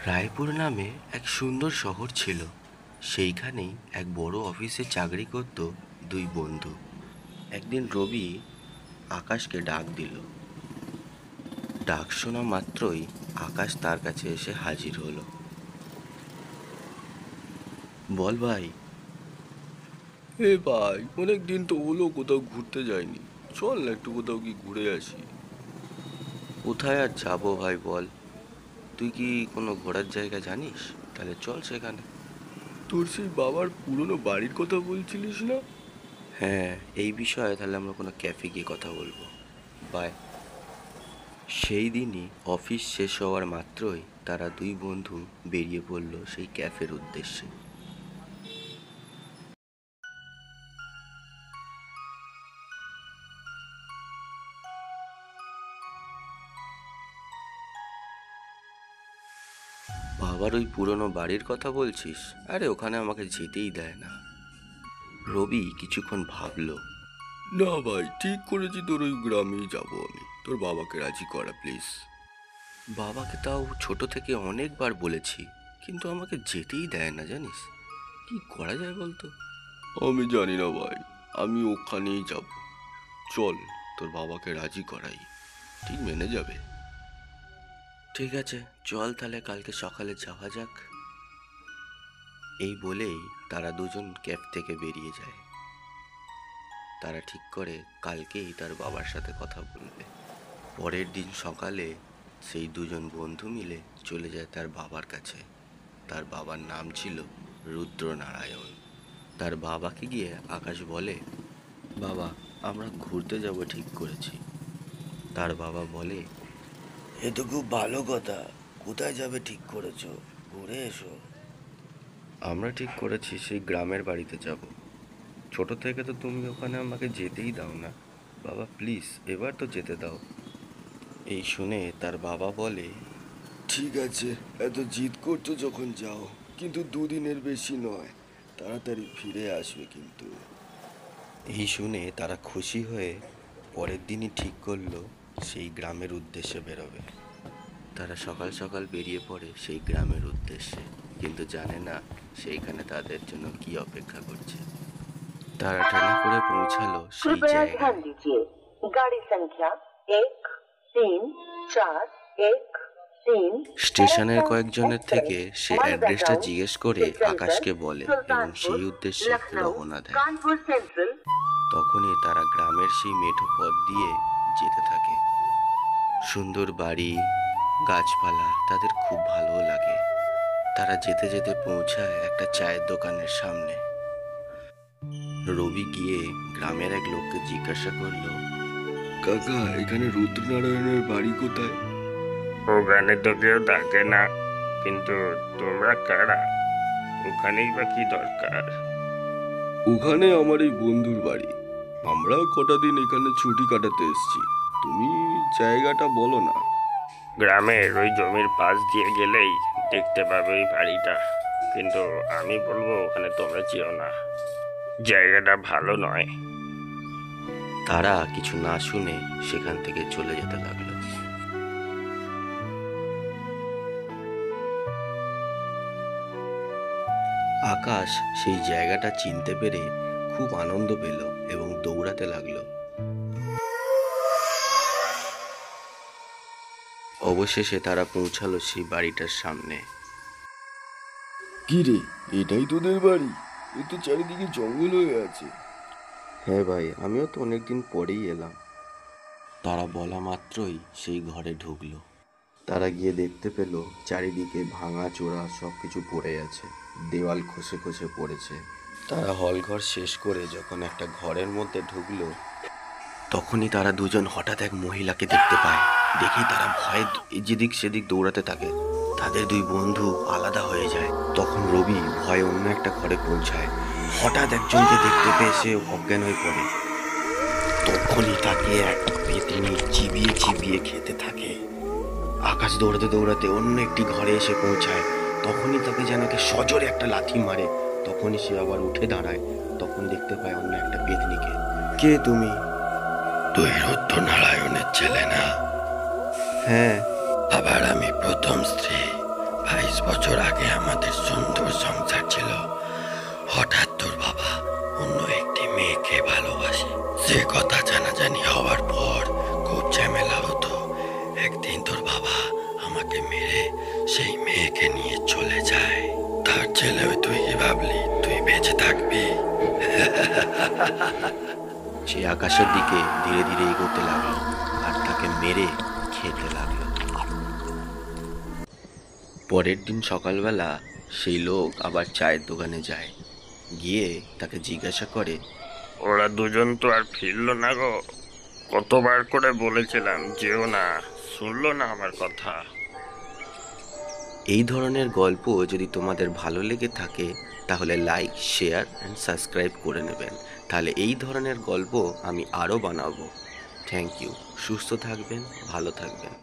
রায়পুর নামে এক সুন্দর শহর ছিল। সেইখানেই এক বড় অফিসে চাকরি করত দুই বন্ধু। একদিন রবি আকাশকে ডাক দিল। ডাক শোনা মাত্রই আকাশ তার কাছে এসে হাজির হলো। বল ভাই। ভাই, অনেক দিন তো হলো কোথাও ঘুরতে যাইনি। চল না একটু কোথাও কি ঘুরে আসি। কোথায় আর যাবো ভাই বল। তুই কি কোনো ঘোরার জায়গা জানিস? তাহলে চল সেখানে। তোর সেই বাবার পুরনো বাড়ির কথা বলছিলিস না? হ্যাঁ, এই বিষয়ে তাহলে আমরা কোনো ক্যাফে গিয়ে কথা বলবো। বাই। সেই দিনই অফিস শেষ হওয়ার মাত্রই তারা দুই বন্ধু বেরিয়ে পড়ল সেই ক্যাফের উদ্দেশ্যে। বাবার ওই পুরনো বাড়ির কথা বলছিস? আরে ওখানে আমাকে যেতেই দেয় না। রবি কিছুক্ষণ ভাবলো। না ভাই, ঠিক করেছি, তোর ওই গ্রামেই যাবো আমি। তোর বাবাকে রাজি করা প্লিজ। বাবাকে তাও ছোট থেকে অনেকবার বলেছি, কিন্তু আমাকে যেতেই দেয় না, জানিস? কি করা যায় বলতো? আমি জানি না ভাই, আমি ওখানেই যাব। চল, তোর বাবাকে রাজি করাই, ঠিক মেনে যাবে। ঠিক আছে, চল তাহলে কালকে সকালে যাওয়া যাক। এই বলেই তারা দুজন ক্যাফ থেকে বেরিয়ে যায়। তারা ঠিক করে কালকেই তার বাবার সাথে কথা বলবে। পরের দিন সকালে সেই দুজন বন্ধু মিলে চলে যায় তার বাবার কাছে। তার বাবার নাম ছিল রুদ্রনারায়ণ। তার বাবাকে গিয়ে আকাশ বলে, বাবা, আমরা ঘুরতে যাব ঠিক করেছি। তার বাবা বলে, এ তো খুব ভালো কথা। কোথায় যাবে ঠিক করেছো? ঘুরে এসো। আমরা ঠিক করেছি সেই গ্রামের বাড়িতে যাব। ছোট থেকে তো তুমি ওখানে আমাকে যেতেই দাও না। বাবা প্লিজ, এবার তো যেতে দাও। এই শুনে তার বাবা বলে, ঠিক আছে, এত জিদ করছো যখন যাও, কিন্তু দুদিনের বেশি নয়, তাড়াতাড়ি ফিরে আসবে কিন্তু। এই শুনে তারা খুশি হয়ে পরের দিনই ঠিক করলো সেই গ্রামের উদ্দেশ্যে বেরোবে। তারা সকাল সকাল বেরিয়ে পড়ে সেই গ্রামের উদ্দেশ্যে, কিন্তু জানে না সেইখানে তাদের জন্য কি অপেক্ষা করছে। তারা ট্রেনে করে পৌঁছালো সেই कृपया ध्यान জায়গায়। दीजिए, गाड़ी संख्या 1341 স্টেশনের কয়েকজনের থেকে সে অ্যাড্রেসটা জিজ্ঞেস করে আকাশকে বলে এবং সেই উদ্দেশ্যে রওনা দেয়। कानपुर सेंट्रल। তখনই তারা গ্রামের সেই মেঠো পথ দিয়ে যেতে থাকে। সুন্দর বাড়ি, গাছপালা তাদের খুব ভালো লাগে। তারা যেতে যেতে পৌঁছায় একটা চায়ের দোকানের সামনে। রবি গিয়ে গ্রামের এক লোককে জিজ্ঞাসা করলো, কাকা, এখানে রুদ্রনারায়ণের বাড়ি কোথায়? ওখানে তো কেউ থাকে না, কিন্তু তোমরা কারা? ওখানেই বা কি দরকার? ওখানে আমার এই বন্ধুর বাড়ি। আমরা কটা দিন এখানে ছুটি কাটাতে এসেছি। তুমি জায়গাটা বলো না। গ্রামের ওই জমির পাশ দিয়ে গেলেই দেখতে পাবে ওই বাড়িটা, কিন্তু আমি বলবো ওখানে তোমরা যেও না, জায়গাটা ভালো নয়। তারা কিছু না শুনে সেখান থেকে চলে যেতে লাগলো। আকাশ সেই জায়গাটা চিনতে পেরে খুব আনন্দ পেল এবং দৌড়াতে লাগলো। অবশেষে তারা পৌঁছালো সেই বাড়িটার সামনে। কি রে, এটাই তোদের বাড়ি? এ তো চারিদিকে জঙ্গল হয়ে আছে। হ্যাঁ ভাই, আমিও তো অনেকদিন পরেই এলাম। তারা বলা মাত্রই সেই ঘরে ঢুকলো। তারা গিয়ে দেখতে পেল চারিদিকে ভাঙা চোরা সব কিছু পড়ে আছে, দেওয়াল খসে খসে পড়েছে। তারা হলঘর শেষ করে যখন একটা ঘরের মধ্যে ঢুকলো, তখনই তারা দুজন হঠাৎ এক মহিলাকে দেখতে পায়। দেখেই তারা ভয়ে যেদিক সেদিক দৌড়াতে থাকে। তাদের দুই বন্ধু আলাদা হয়ে যায়। তখন রবি ভয়ে অন্য একটা ঘরে পৌঁছায়। হঠাৎ একজনকে দেখতে পেয়ে সে অজ্ঞান হয়ে পড়ে। তখনই তাকে এক পেতনি চিবিয়ে চিবিয়ে খেতে থাকে। আকাশ দৌড়াতে দৌড়াতে অন্য একটি ঘরে এসে পৌঁছায়। তখনই তাকে যেন কে সজোরে একটা লাথি মারে। তখনই সে আবার উঠে দাঁড়ায়। তখন দেখতে পায় অন্য একটা পেতনিকে। কে তুমি? তুই রুদ্রনারায়ণের ছেলে না? হ্যাঁ। আবার আমি প্রথম স্ত্রী ভাই বছর আগে আমাদের সুন্দর সংসার ছিল। হঠাৎ তোর বাবা অন্য একটি মেয়েকে ভালোবাসে। সে কথা জানাজানি হওয়ার পর খুব ঝামেলা হতো। একদিন তোর বাবা আমাকে মেরে সেই মেয়েকে নিয়ে চলে যায়। তার ছেলেও তুই কি ভাবলি তুই বেঁচে থাকবি? সে আকাশের দিকে ধীরে ধীরে এগোতে লাগলো আর তাকে মেরে খেতে লাগলো। পরের দিন সকালবেলা সেই লোক আবার চায়ের দোকানে যায়। গিয়ে তাকে জিজ্ঞাসা করে, ওরা দুজন তো আর ফিরলো না গো। কতবার করে বলেছিলাম যেও না, শুনলো না আমার কথা। এই ধরনের গল্প যদি তোমাদের ভালো লেগে থাকে তাহলে লাইক, শেয়ার অ্যান্ড সাবস্ক্রাইব করে নেবেন। তাহলে এই ধরনের গল্প আমি আরও বানাবো। Thank you. সুস্থ থাকবেন, ভালো থাকবেন।